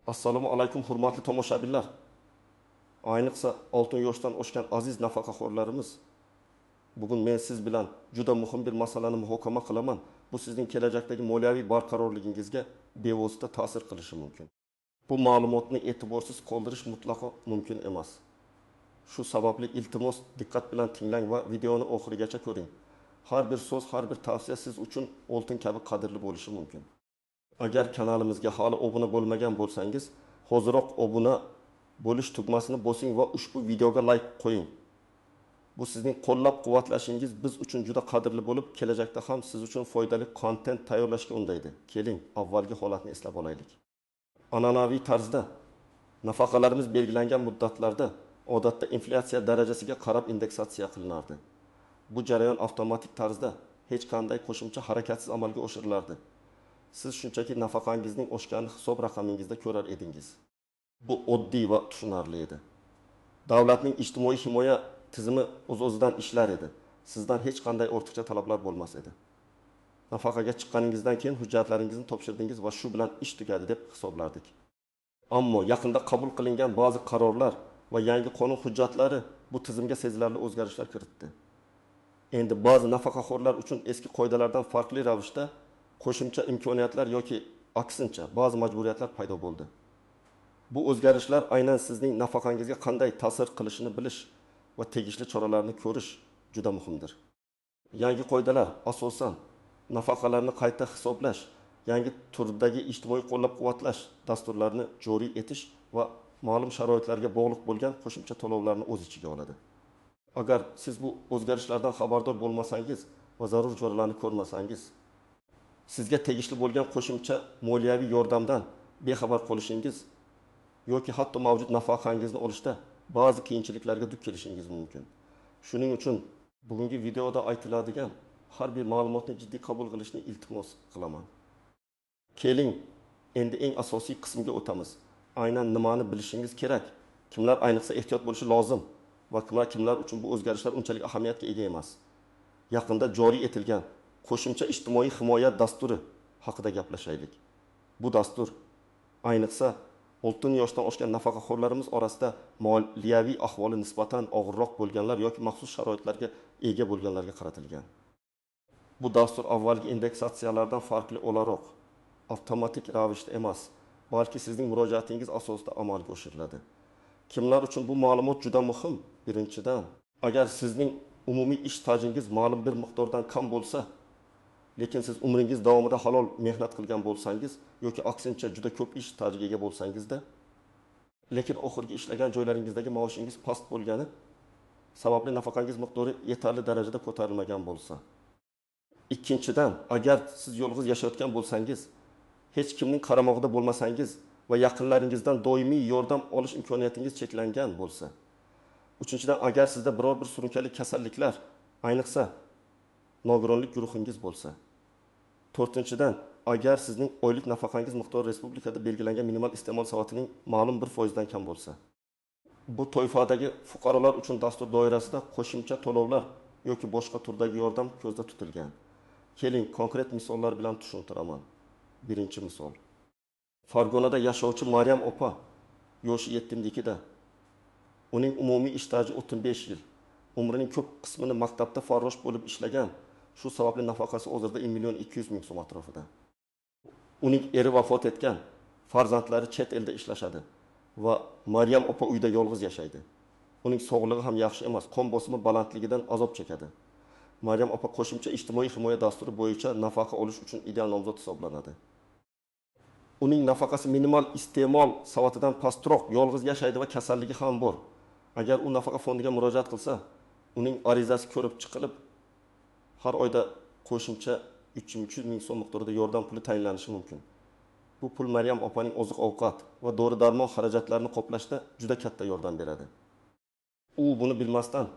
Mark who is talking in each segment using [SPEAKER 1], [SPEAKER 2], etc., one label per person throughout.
[SPEAKER 1] Assalomu alaykum hurmatli tomoshabinlar. Ayniqsa oltin yoshdan oshgan aziz nafaqaxo'rlarimiz. Bugun men siz bilan juda muhim bir masalani muhokama qilaman. Bu sizning kelajakdagi moliyaviy barqarorligingizga bevosita ta'sir qilishi mumkin. Bu ma'lumotni e'tiborsiz qoldirish mutlaqo mumkin emas. Shu sababli iltimos diqqat bilan tinglang va videoni oxirigacha ko'ring. Har bir so'z, har bir tavsiya siz uchun oltin kabi qadrli bo'lishi mumkin. Agar kanalimizga hali obuna bo'lmagan bo'lsangiz, hoziroq obuna bo'lish tugmasini bosing va ushbu videoga like qo'ying. Bu sizning qo'llab-quvvatlashingiz biz uchun juda qadrli bo'lib, kelajakda ham siz uchun foydali kontent tayyorlashga undaydi. Keling, avvalgi holatni eslab olaylik. An'anaviy tarzda nafaqalarimiz belgilangan muddatlarda odatda inflyatsiya darajasiga qarab indeksatsiya qilinardi. Bu jarayon avtomatik tarzda hech qanday qo'shimcha harakatsiz amalga oshirilardi. Siz shunchaki nafaqangizning oshganini hisob raqamingizda ko'rar edingiz. Bu oddiy va tushunarli edi. Davlatning ijtimoiy himoya tizimi o'z-o'zidan ishlar edi. Sizdan hech qanday ortiqcha talablar bo'lmas edi. Nafaqaga chiqqaningizdan keyin hujjatlaringizni topshirdingiz va shu bilan ish tugadi deb hisoblardik. Ammo yaqinda qabul qilingan ba'zi qarorlar va yangi qonun hujjatlari bu tizimga sezilarli o'zgarishlar kiritdi. Endi ba'zi nafaqaxo'rlar uchun eski qoidalardan farqli ravishda qo'shimcha imkoniyatlar yoki aksincha ba'zi majburiyatlar paydo bo'ldi. Bu o'zgarishlar aynan sizning nafaqangizga qanday ta'sir qilishini bilish va tegishli choralarni ko'rish juda muhimdir. Yangi qoidalar asosan nafaqalarni qayta hisoblash, yangi turdagi ijtimoiy qo'llab-quvvatlash dasturlarini joriy etish va ma'lum sharoitlarga bog'liq bo'lgan qo'shimcha to'lovlarni o'z ichiga oladi. Agar siz bu o'zgarishlardan xabardor bo'lmasangiz va zarur choralarni ko'rmasangiz, sizga tegishli bo'lgan qo'shimcha moliyaviy yordamdan bexabar qolishingiz yoki hatto mavjud nafaqangizni olishda ba'zi qiyinchiliklarga duch kelishingiz mumkin. Shuning uchun bugungi videoda aytiladigan har bir ma'lumotni jiddiy qabul qilishni iltimos qilaman. Keling, endi eng asosiy qismga o'tamiz. Aynan nimani bilishingiz kerak, kimlar ayniqsa ehtiyot bo'lishi lozim va kimlar uchun bu o'zgarishlar unchalik ahamiyatga ega emas. Yaqinda joriy etilgan qo'shimcha ijtimoiy himoya dasturi haqida gaplashaylik. Bu dastur ayniqsa oltin yoshdan oshgan nafaqaxo'rlarimiz orasida moliyaviy ahvoli nisbatan og'irroq bo'lganlar yoki maxsus sharoitlarga ega bo'lganlarga qaratilgan. Bu dastur avvalgi indeksatsiyalardan farqli o'laroq avtomatik ravishda emas, balki sizning murojaatingiz asosida amalga oshiriladi. Kimlar uchun bu ma'lumot juda muhim? Birinchidan, agar sizning umumiy ish stajingiz ma'lum bir miqdordan kam bo'lsa, lekin siz umringiz davomida halol mehnat qilgan bo'lsangiz yoki aksincha juda ko'p ish stajiga ega bo'lsangizda, lekin oxirgi ishlagan joylaringizdagi maoshingiz past bo'lgani sababli nafaqangiz miqdori yetarli darajada ko'tarilmagan bo'lsa. Ikkinchidan, agar siz yolg'iz yashayotgan bo'lsangiz, hech kimning qaramog'ida bo'lmasangiz va yaqinlaringizdan doimiy yordam olish imkoniyatingiz cheklangan bo'lsa. Uchinchidan, agar sizda biror bir surunkali kasalliklar, ayniqsa nogironlik guruhingiz bo'lsa. To'rtinchidan, agar sizning oylik nafaqangiz miqdori respublikada belgilangan minimal iste'mol savatining ma'lum bir foizdan kam bo'lsa. Bu toifadagi fuqarolar uchun dastur doirasida qo'shimcha to'lovlar yoki boshqa turdagi yordam ko'zda tutilgan. Keling, konkret misollar bilan tushuntiraman. Birinchi misol. Farg'onada yashovchi Maryam opa, yoshi 7-da. Uning umumiy ish staji 35 yil. Umrining ko'p qismini maktabda farrosh bo'lib ishlagan. Shu sababli nafaqasi hozirda 1.200.000 so'm atrofida. Uning eri vafot etgan, farzandlari chet elda ishlashadi va Maryam opa uyda yolg'iz yashaydi. Uning sog'lig'i ham yaxshi emas, qon bosimi balandligidan azob chekadi. Maryam opa qo'shimcha ijtimoiy himoya dasturi bo'yicha nafaqa olish uchun ideal nomzod hisoblanadi. Uning nafaqasi minimal iste'mol savatidan pastroq, yolg'iz yashaydi va kasalligi ham bor. Agar u nafaqa fondiga murojaat qilsa, uning arizasi ko'rib chiqilib, har oyda qo'shimcha 300.000 so'm miqdorida yordam puli tayinlanishi mumkin. Bu pul Maryam opaning oziq-ovqat va dori-darmon xarajatlarini qoplashda juda katta yordam beradi. U buni bilmasdan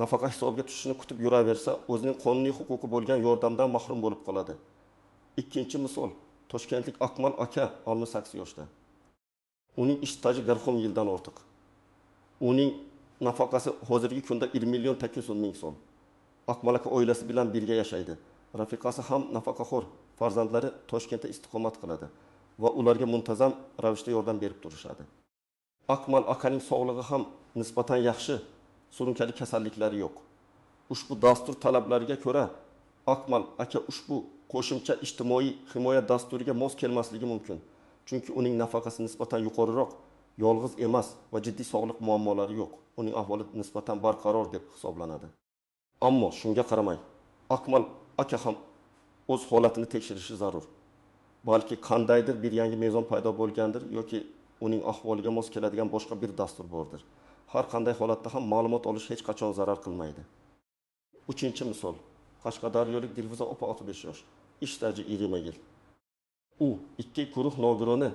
[SPEAKER 1] nafaqa hisobiga tushishini kutib yuraversa, o'zining qonuniy huquqi bo'lgan yordamdan mahrum bo'lib qoladi. Ikkinchi misol, toshkentlik Akmal aka 68 yoshda. Uning ish staji 40 yildan ortiq. Uning nafaqasi hozirgi kunda 1.800.000 so'm. Akmal aka oilasi bilan birga yashaydi. Rafiqasi ham nafaqaxo'r, farzandlari Toshkentda istiqomat qiladi. va ularga muntazam ravishda yordam berib turishadi. Akmal akaning sog'lig'i ham nisbatan yaxshi, surunkali kasalliklari yo'q. Ushbu dastur talablariga ko'ra Akmal aka ushbu qo'shimcha ijtimoiy himoya dasturiga mos kelmasligi mumkin. Chunki uning nafaqasi nisbatan yuqoriroq, yolg'iz emas va jiddiy sog'liq muammolari yo'q. Uning ahvoli nisbatan barqaror deb hisoblanadi. Ammo shunga qaramay, Akmal aka ham o'z holatini tekshirishi zarur. Balki qandaydir bir yangi mezon paydo bo'lgandir yoki uning ahvoliga mos keladigan boshqa bir dastur bordir. Har qanday holatda ham ma'lumot olish hech qachon zarar qilmaydi. 3-misol. Qashqadaryolik Dilfuza opa 65 yosh, ish staji 20 yil. U ikki guruh nogironı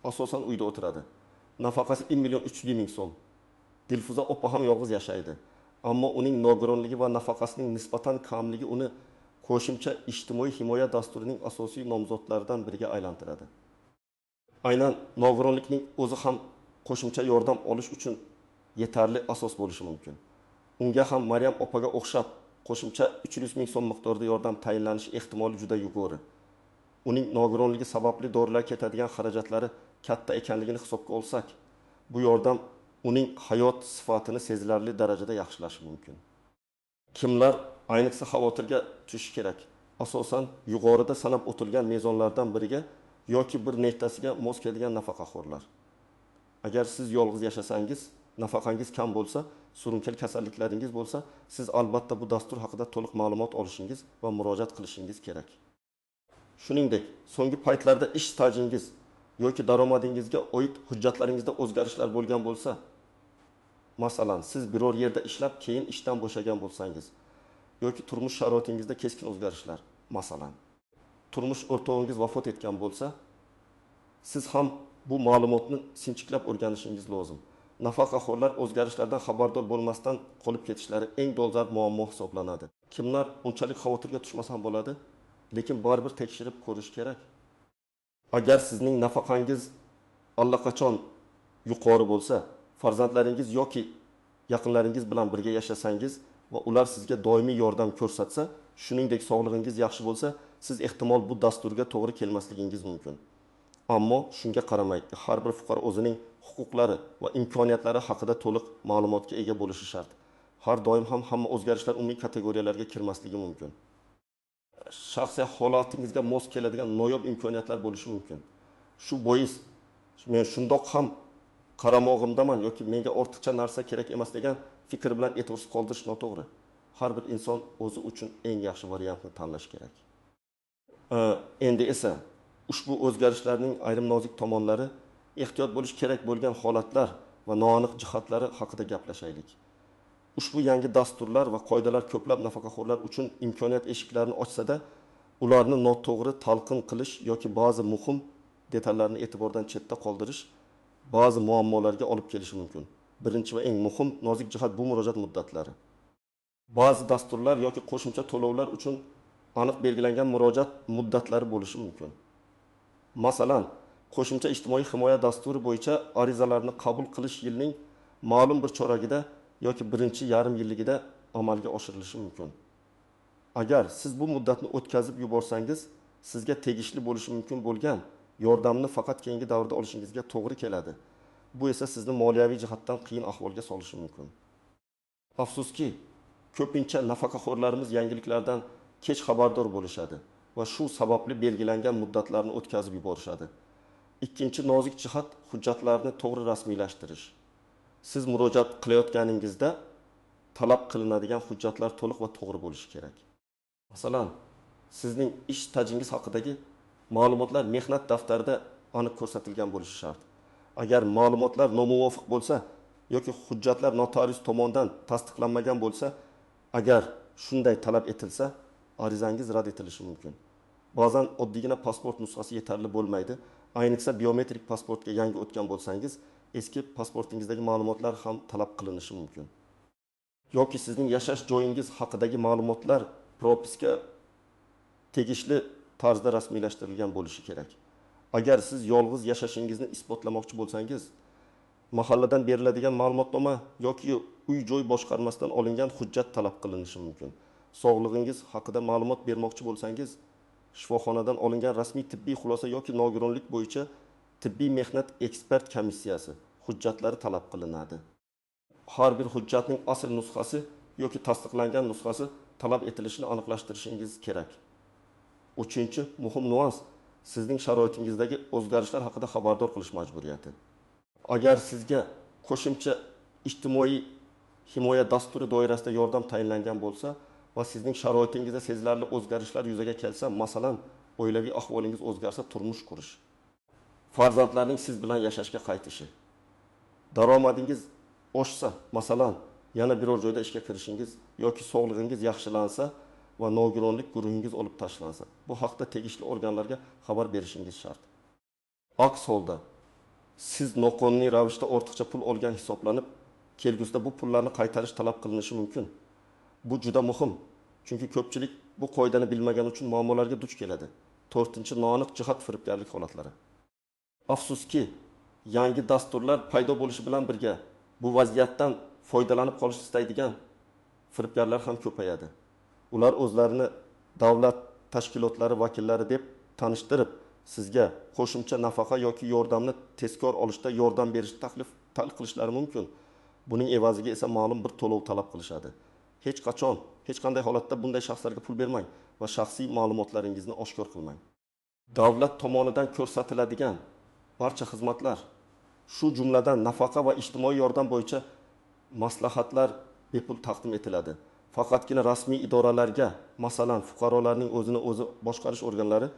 [SPEAKER 1] asosan uyda o'tiradi. Nafaqasi 1.300.000 so'm. Dilfuza opa ham yolg'iz yashaydi. Ammo uning nogironligi va nafaqasining nisbatan kamligi uni qo'shimcha ijtimoiy himoya dasturining asosiy nomzodlaridan biriga aylantiradi. Aynan nogironlikning o'zi ham qo'shimcha yordam olish uchun yetarli asos bo'lishi mumkin. Unga ham Maryam opaga o'xshab qo'shimcha 300.000 so'm miqdorida yordam tayinlanishi ehtimoli juda yuqori. Uning nogironligi sababli dorilar ketadigan xarajatlari katta ekanligini hisobga olsak, bu yordam uning hayot sifatini sezilarli darajada yaxshilashi mumkin. Kimlar ayniqsa xavotirga tushishi kerak? Asosan yuqorida sanab o'tilgan mezonlardan biriga yoki bir nechtasiga mos kelgan nafaqaxo'rlar. Agar siz yolg'iz yashasangiz, nafaqangiz kam bo'lsa, surunkali kasalliklaringiz bo'lsa, siz albatta bu dastur haqida to'liq ma'lumot olishingiz va murojaat qilishingiz kerak. Shuningdek, so'nggi paytlarda ish stajingiz yoki daromadingizga oid hujjatlaringizda o'zgarishlar bo'lgan bo'lsa, masalan, siz biror yerda ishlab keyin ishdan bo'shagan bo'lsangiz yoki turmush sharoitingizda keskin o'zgarishlar, masalan, turmush o'rtog'ingiz vafot etgan bo'lsa, siz ham bu ma'lumotni sinchiklab o'rganishingiz lozim. Nafaqaxo'rlar o'zgarishlardan xabardor bo'lmasdan qolib ketishlari eng dolzarb muammo hisoblanadi. Kimlar unchalik xavotirga tushmasa ham bo'ladi, lekin baribir tekshirib ko'rish kerak. Agar sizning nafaqangiz allaqachon yuqori bo'lsa, farzandlaringiz yoki yaqinlaringiz bilan birga yashasangiz va ular sizga doimiy yordam ko'rsatsa, shuningdek sog'lig'ingiz yaxshi bo'lsa, siz ehtimol bu dasturga to'g'ri kelmasligingiz mumkin. Ammo shunga qaramay, har bir fuqaro o'zining huquqlari va imkoniyatlari haqida to'liq ma'lumotga ega bo'lishi shart. Har doim ham hamma o'zgarishlar umumiy kategoriyalarga kirmasligi mumkin. Shaxsiy holatingizga mos keladigan noyob imkoniyatlar bo'lishi mumkin. Shu bois men shundoq ham qaramog'imdaman yoki menga ortiqcha narsa kerak emas degan fikr bilan e'tiborsiz qoldirish noto'g'ri. Har bir inson o'zi uchun eng yaxshi variantni tanlash kerak. Endi esa ushbu o'zgarishlarning ayrim nozik tomonlari, ehtiyot bo'lish kerak bo'lgan holatlar va noaniq jihatlari haqida gaplashaylik. Ushbu yangi dasturlar va qoidalar ko'plab nafaqaxo'rlar uchun imkoniyat eshiklarini ochsa-da, ularni noto'g'ri talqin qilish yoki ba'zi muhim detallarni e'tibordan chetda qoldirish ba'zi muammolarga olib kelishi mumkin. Birinchi va eng muhim nozik jihat bu murojaat muddatlari. Ba'zi dasturlar yoki qo'shimcha to'lovlar uchun aniq belgilangan murojaat muddatlari bo'lishi mumkin. Masalan, qo'shimcha ijtimoiy himoya dasturi bo'yicha arizalarni qabul qilish yilning ma'lum bir choragida yoki birinchi yarim yilligida amalga oshirilishi mumkin. Agar siz bu muddatni o'tkazib yuborsangiz, sizga tegishli bo'lishi mumkin bo'lgan yordamni faqat keyingi davrda olishingizga to'g'ri keladi. Bu esa sizni moliyaviy jihatdan qiyin ahvolga solishi mumkin. Afsuski, ko'pincha nafaqaxo'rlarimiz yangiliklardan kech xabardor bo'lishadi va shu sababli belgilangan muddatlarni o'tkazib yuborishadi. Ikkinchi nozik jihat hujjatlarni to'g'ri rasmiylashtirish. Siz murojaat qilayotganingizda talab qilinadigan hujjatlar to'liq va to'g'ri bo'lishi kerak. Masalan, sizning ish stajingiz haqidagi ma'lumotlar mehnat daftarida aniq ko'rsatilgan bo'lishi shart. Agar ma'lumotlar nomuvofiq bo'lsa yoki hujjatlar notarius tomonidan tasdiqlanmagan bo'lsa, agar shunday talab etilsa, arizangiz rad etilishi mumkin. Ba'zan oddiygina pasport nusxasi yetarli bo'lmaydi. Ayniqsa biometrik pasportga yangi o'tgan bo'lsangiz, eski pasportingizdagi ma'lumotlar ham talab qilinishi mumkin. Yoki sizning yashash joyingiz haqidagi ma'lumotlar propiska tegishli tarzda rasmiylashtirilgan bo'lishi kerak. Agar siz yolg'iz yashashingizni isbotlamoqchi bo'lsangiz, mahalladan beriladigan ma'lumotnoma yoki uy-joy boshqarmasidan olingan hujjat talab qilinishi mumkin. Sog'lig'ingiz haqida ma'lumot bermoqchi bo'lsangiz, shifoxonadan olingan rasmiy tibbiy xulosa yoki nogironlik bo'yicha tibbiy mehnat ekspert komissiyasi hujjatlari talab qilinadi. Har bir hujjatning asl nusxasi yoki tasdiqlangan nusxasi talab etilishini aniqlashtirishingiz kerak. Uchinchi muhim nuans sizning sharoitingizdagi o'zgarishlar haqida xabardor qilish majburiyati. Agar sizga qo'shimcha ijtimoiy himoya dasturi doirasida yordam tayinlangan bo'lsa va sizning sharoitingizda sezilarli o'zgarishlar yuzaga kelsa, masalan, oilaviy ahvolingiz o'zgarsa, turmush qurish, farzandlarning siz bilan yashashga qaytishi, daromadingiz oshsa, masalan, yana biror joyda ishga kirishingiz yoki sog'lig'ingiz yaxshilansa va nogironlik guruhingiz olib tashlansa, bu haqda tegishli organlarga xabar berishingiz shart. Aks holda siz noqonuniy ravishda ortiqcha pul olgan hisoblanib, kelgusida bu pullarni qaytarish talab qilinishi mumkin. Bu juda muhim, chunki ko'pchilik bu qoidani bilmagani uchun muammolarga duch keladi. 4-chi noaniq jihat firibgarlik holatlari. Afsuski, yangi dasturlar paydo bo'lishi bilan birga bu vaziyatdan foydalanib qolish istaydigan firibgarlar ham ko'payadi. Ular o'zlarini davlat tashkilotlari vakillari deb tanishtirib, sizga qo'shimcha nafaqa yoki yordamni tezkor olishda yordam berishni taklif qilishlari mumkin. Buning evaziga esa ma'lum bir to'lov talab qilishadi. Hech qachon, hech qanday holatda bunday shaxslarga pul bermang va shaxsiy ma'lumotlaringizni oshkor qilmang. Davlat tomonidan ko'rsatiladigan barcha xizmatlar, shu jumladan nafaqa va ijtimoiy yordam bo'yicha maslahatlar bepul taqdim etiladi. Faqatgina rasmiy idoralarga, masalan, fuqarolarning o'zini o'zi boshqarish organlari,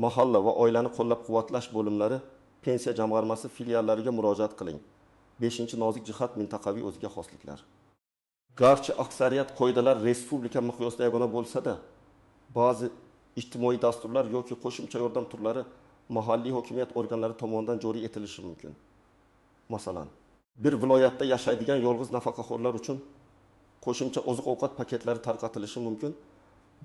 [SPEAKER 1] mahalla va oilani qo'llab-quvvatlash bo'limlari, pensiya jamg'armasi filiallariga murojaat qiling. 5-nozik jihat mintaqaviy o'ziga xosliklar. Garchi aksariyat qoidalar respublika miqyosida yagona bo'lsa-da, ba'zi ijtimoiy dasturlar yoki qo'shimcha yordam turlari mahalliy hokimiyat organlari tomonidan joriy etilishi mumkin. Masalan, bir viloyatda yashaydigan yolg'iz nafaqaxo'rlar uchun qo'shimcha oziq-ovqat paketlari tarqatilishi mumkin.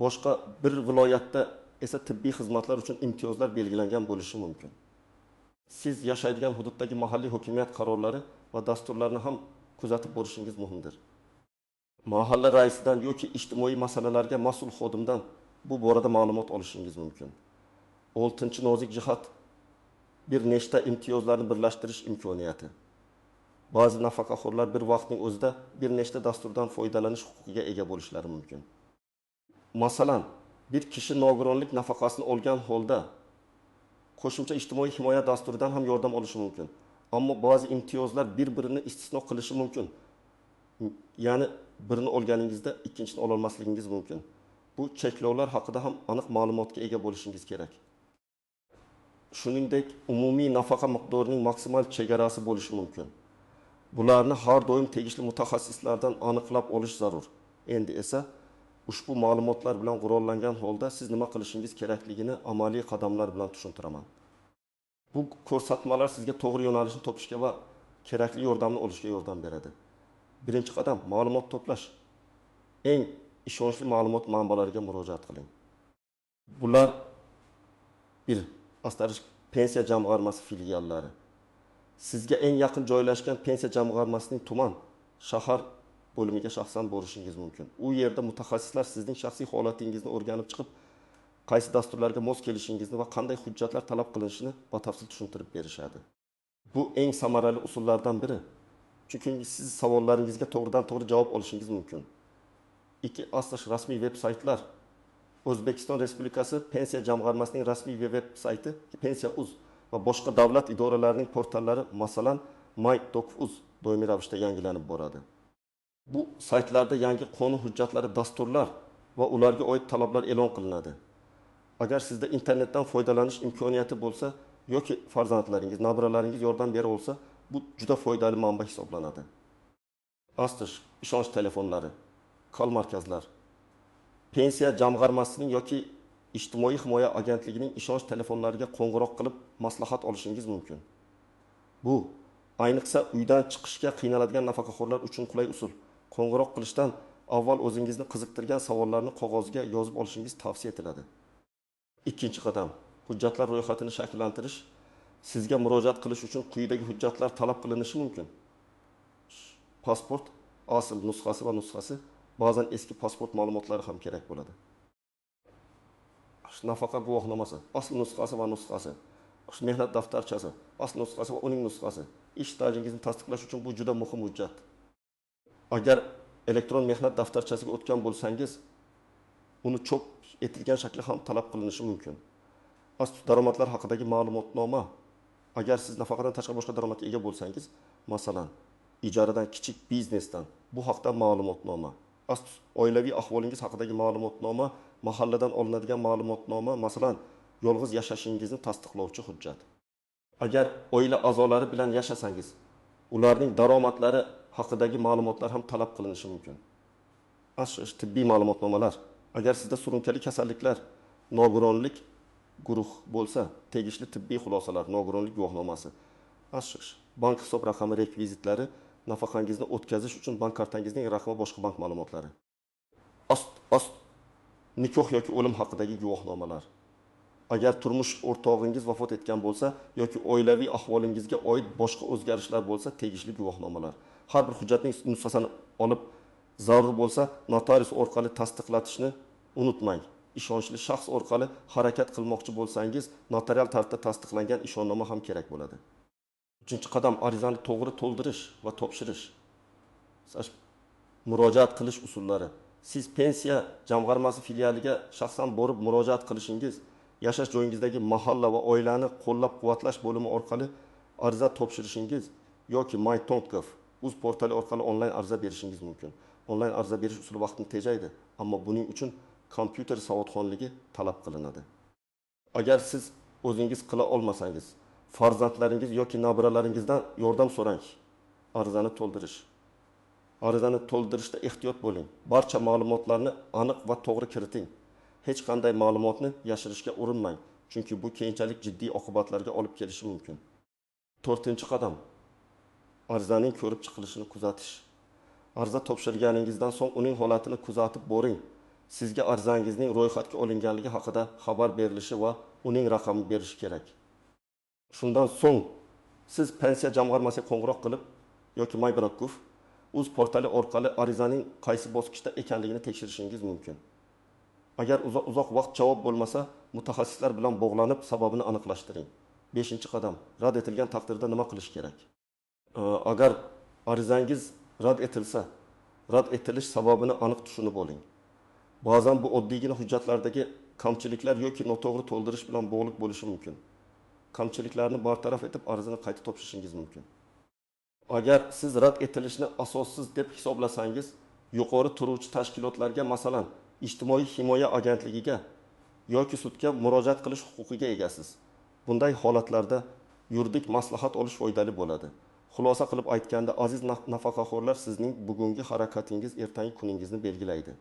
[SPEAKER 1] Boshqa bir viloyatda esa tibbiy xizmatlar uchun imtiyozlar belgilangan bo'lishi mumkin. Siz yashaydigan hududdagi mahalliy hokimiyat qarorlari va dasturlarni ham kuzatib borishingiz muhimdir. Mahalla raisidan yoki ijtimoiy masalalarga mas'ul xodimdan bu borada ma'lumot olishingiz mumkin. 6-nozik jihat bir nechta imtiyozlarni birlashtirish imkoniyati. Ba'zi nafaqaxo'rlar bir vaqtning o'zida bir nechta dasturdan foydalanish huquqiga ega bo'lishlari mumkin. Masalan, bir kishi nogironlik nafaqasini olgan holda qo'shimcha ijtimoiy himoya dasturidan ham yordam olishi mumkin. Ammo ba'zi imtiyozlar bir-birini istisno qilishi mumkin. Ya'ni birini olganingizda ikkinchisini ola olmasligingiz mumkin. Bu cheklovlar haqida ham aniq ma'lumotga ega bo'lishingiz kerak. Shuningdek, umumiy nafaqa miqdorining maksimal chegarasi bo'lishi mumkin. Bularni har doim tegishli mutaxassislardan aniqlab olish zarur. Endi esa ushbu ma'lumotlar bilan qurollangan holda siz nima qilishingiz kerakligini amaliy qadamlar bilan tushuntiraman. Bu ko'rsatmalar sizga to'g'ri yo'nalishni topishga va kerakli yordamni olishga yordam beradi. Birinchi qadam ma'lumot to'plash. Eng ishonchli ma'lumot manbalariga murojaat qiling. Bular 1. Astarish pensiya jamg'armasi filiallari. Sizga eng yaqin joylashgan pensiya jamg'armasining tuman, shahar bo'limiga shaxsan borishingiz mumkin. U yerda mutaxassislar sizning shaxsiy holatingizni o'rganib chiqib, qaysi dasturlarga mos kelishingizni va qanday hujjatlar talab qilinishini batafsil tushuntirib berishadi. Bu eng samarali usullardan biri. Chunki siz savollaringizga to'g'ridan-to'g'ri javob olishingiz mumkin. 2. Asosiy rasmiy veb-saytlar. O'zbekiston Respublikasi Pensiya jamg'armasining rasmiy veb-sayti Pensiya.uz va boshqa davlat idoralarining portallari, masalan, my.uz doimiy ravishda yangilanib boradi. Bu saytlarda yangi qonun hujjatlari, dasturlar va ularga oid talablar e'lon qilinadi. Agar sizda internetdan foydalanish imkoniyati bo'lsa yoki farzandlaringiz, nabiralaringiz yordam bera olsa, bu juda foydali manba hisoblanadi. Astish, ishonch telefonlari, kal markazlar, pensiya jamg'armasining yoki ijtimoiy himoya agentligining ishonch telefonlariga qo'ng'iroq qilib maslahat olishingiz mumkin. Bu ayniqsa uydan chiqishga qiynaladigan nafaqaxo'rlar uchun qulay usul. Qo'ng'iroq qilishdan avval o'zingizni qiziqtirgan savollarni qog'ozga yozib olishingiz tavsiya etiladi. Ikkinchi qadam, hujjatlar ro'yxatini shakllantirish. Sizga murojaat qilish uchun quyidagi hujjatlar talab qilinishi mumkin. Pasport, asl nusxasi va nusxasi, ba'zan eski pasport ma'lumotlari ham kerak bo'ladi. nafaqa guvohnomasi, asl nusxasi va nusxasi, mehnat daftarchasi, asl nusxasi va uning nusxasi. Ish stajingizni tasdiqlash uchun bu juda muhim hujjat. Agar elektron mehnat daftarchasiga o'tgan bo'lsangiz, uni chop etilgan shakli ham talab qilinishi mumkin. Asl daromadlar haqidagi ma'lumotnoma. Agar siz nafaqadan tashqari boshqa daromadga ega bo'lsangiz, masalan, ijaradan, kichik biznesdan, bu haqda ma'lumotnoma. Asl oilaviy ahvolingiz haqidagi ma'lumotnoma, mahalladan olinadigan ma'lumotnoma, masalan, yolg'iz yashashingizni tasdiqlovchi hujjat. Agar oila a'zolari bilan yashasangiz, ularning daromadlari haqidagi ma'lumotlar ham talab qilinishi mumkin. Asl tibbiy ma'lumotnomalar. Agar sizda surunkali kasalliklar, nogironlik guruh bo'lsa, tegishli tibbiy xulosalar, nogironlik guvohnomasi. Asl bank hisob raqami rekvizitlari, nafaqangizni o'tkazish uchun bank kartangizning raqami, boshqa bank ma'lumotlari. Asl nikoh yoki o'lim haqidagi guvohnomalar. Agar turmush o'rtog'ingiz vafot etgan bo'lsa yoki oilaviy ahvolingizga oid boshqa o'zgarishlar bo'lsa, tegishli guvohnomalar. Har bir hujjatning nusxasini olib, zarur bo'lsa notarius orqali tasdiqlatishni unutmang. Ishonchli shaxs orqali harakat qilmoqchi bo'lsangiz, notarial tartibda tasdiqlangan ishonnoma ham kerak bo'ladi. 3-qadam arizani to'g'ri to'ldirish va topshirish. Murojaat qilish usullari. Siz pensiya jamg'armasi filialiga shaxsan borib murojaat qilishingiz, yashash joyingizdagi mahalla va oilani qo'llab-quvvatlash bo'limi orqali ariza topshirishingiz yoki my.gov uz portali orqali onlayn ariza berishingiz mumkin. Onlayn ariza berish usuli vaqtni tejaydi, ammo buning uchun kompyuter savodxonligi talab qilinadi. Agar siz o'zingiz qila olmasangiz, farzandlaringiz yoki nabiralaringizdan yordam so'rang. Arizani to'ldirish. Arizani to'ldirishda ehtiyot bo'ling. Barcha ma'lumotlarni aniq va to'g'ri kiriting. Hech qanday ma'lumotni yashirishga urinmang, chunki bu keyinchalik jiddiy oqibatlarga olib kelishi mumkin. 4-qadam. Arizaning ko'rib chiqilishini kuzatish. Ariza topshirganingizdan so'ng uning holatini kuzatib boring. Sizga arizangizning ro'yxatga olinganligi haqida xabar berilishi va uning raqamini berish kerak. Shundan so'ng siz pensiya jamg'armasiga qo'ng'iroq qilib yoki my.gov uz portali orqali arizaning qaysi bosqichda ekanligini tekshirishingiz mumkin. Agar uzoq vaqt javob bo'lmasa, mutaxassislar bilan bog'lanib sababini aniqlashtiring. 5-qadam. Rad etilgan taqdirda nima qilish kerak? Agar arizangiz rad etilsa, rad etilish sababini aniq tushunib oling. Ba'zan bu oddiygina hujjatlardagi kamchiliklar yoki noto'g'ri to'ldirish bilan bog'liq bo'lishi mumkin. Kamchiliklarni bartaraf etib arizani qayta topshirishingiz mumkin. Agar siz rad etilishni asossiz deb hisoblasangiz, yuqori turuvchi tashkilotlarga, masalan, ijtimoiy himoya agentligiga yoki sudga murojaat qilish huquqiga egasiz. Bunday holatlarda yuridik maslahat olish foydali bo'ladi. Xulosa qilib aytganda, aziz nafaqaxo'rlar, sizning bugungi harakatingiz ertangi kuningizni belgilaydi.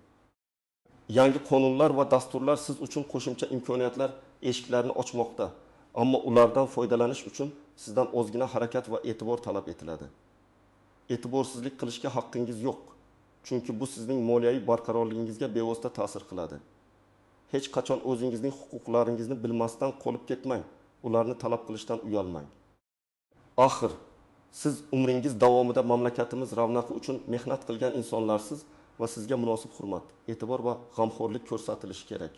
[SPEAKER 1] Yangi qonunlar va dasturlar siz uchun qo'shimcha imkoniyatlar eshiklarini ochmoqda, ammo ulardan foydalanish uchun sizdan ozgina harakat va e'tibor talab etiladi. E'tiborsizlik qilishga haqqingiz yo'q, chunki bu sizning moliyaviy barqarorligingizga bevosita ta'sir qiladi. Hech qachon o'zingizning huquqlaringizni bilmasdan qolib ketmang, ularni talab qilishdan uyalmang. Axir, siz umringiz davomida mamlakatimiz ravnaqi uchun mehnat qilgan insonlarsiz va sizga munosib hurmat, e'tibor va g'amxo'rlik ko'rsatilishi kerak.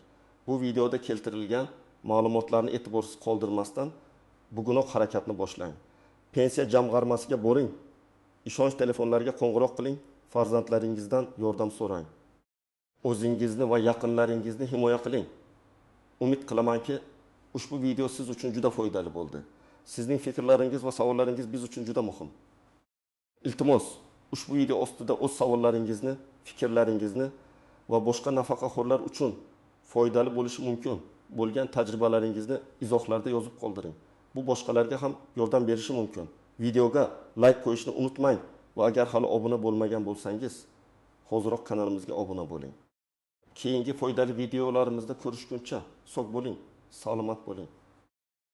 [SPEAKER 1] Bu videoda keltirilgan ma'lumotlarni e'tiborsiz qoldirmasdan bugunoq harakatni boshlang. Pensiya jamg'armasiga boring, ishonch telefonlariga qo'ng'iroq qiling, farzandlaringizdan yordam so'rang. O'zingizni va yaqinlaringizni himoya qiling. Umid qilamanki, ushbu video siz uchun juda foydali bo'ldi. Sizning fikrlaringiz va savollaringiz biz uchun juda muhim. Iltimos, ushbu video ostida o'z savollaringizni, fikrlaringizni va boshqa nafaqaxo'rlar uchun foydali bo'lishi mumkin bo'lgan tajribalaringizni izohlarda yozib qoldiring. Bu boshqalarga ham yordam berishi mumkin. Videoga like qo'yishni unutmang va agar hali obuna bo'lmagan bo'lsangiz, hoziroq kanalimizga obuna bo'ling. Keyingi foydali videolarimizda ko'rishguncha sog' bo'ling, salomat bo'ling.